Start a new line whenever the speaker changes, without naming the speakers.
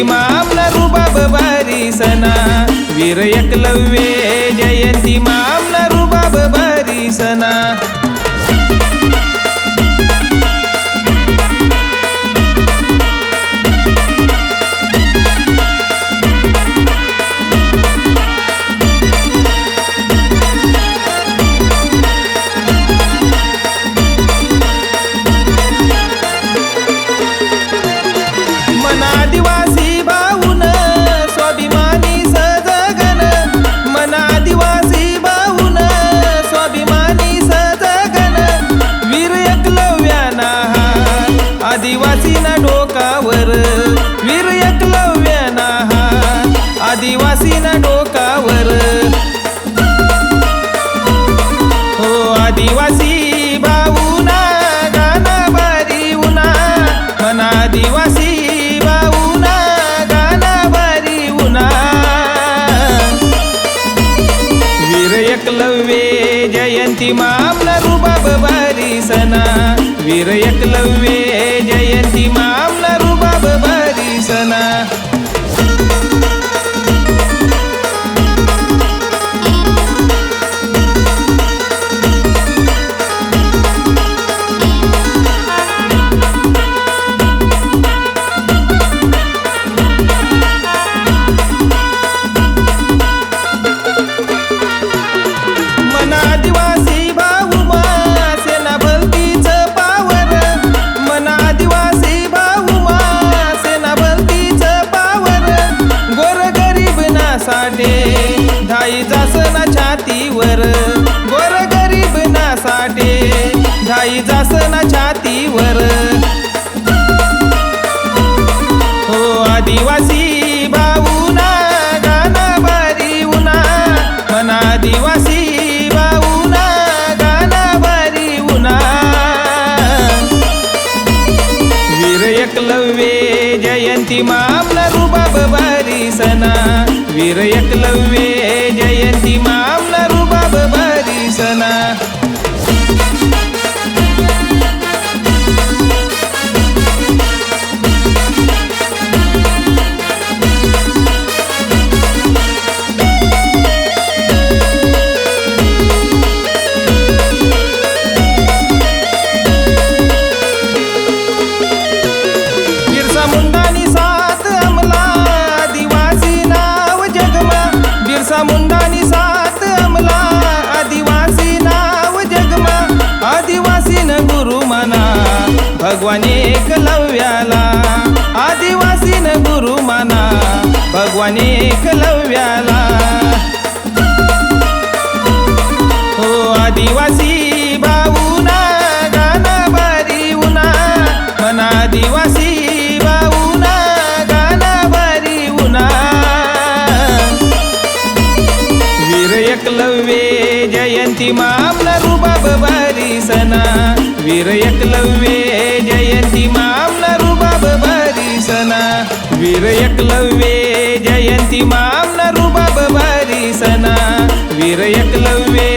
जयंती मामला रुबाब भारी सणा वीर एकलव्य जयंती मामला रुबाब भारी सणा आदिवासी भाऊन स्वाभिमानी सजगन मन आदिवासी भाऊन स्वाभिमानी सजगन वीर एकलव्याना हात आदिवासीना डोकावर वीर एकलव्याना हात आदिवासीना डोकावर हो आदिवासी भाऊना गाना भारी उना मन आदिवासी एकलव्य जयंती मामला रुबाब भारी सणा वीर एकलव्य जयंती मामला रुबाब भारी सणा आदिवासी भाऊ मा सेना भलतीच पावर मन आदिवासी भाऊ मा सेना भलतीच पावर गोरगरीब ना साठे धाई जासना छातीवर गोरगरीब ना साठे धाई जासना छातीवर हो आदिवासी भाऊ ना गाना भारी उना मन आदिवासी एकलव्य जयंती मामला रुबाब भारी सणा वीर एकलव्य जयंती मामला रुबाब भारी सणा मुंडानी साथ अमला आदिवासी नाव जगमा आदिवासी न गुरु मना भगवान एकलव्याला आदिवासी न गुरु मना भगवान एकलव्याला हो आदिवासी भाऊना गाना भारी उना मन आदिवासी भाऊना गाना भारी उना एकलव्य जयंती मामला रुबाब भारी सणा वीर एकलव्य जयंती मामला रुबाब भारी सणा वीर एकलव्य जयंती मामला रुबाब भारी सणा वीर एकलव्य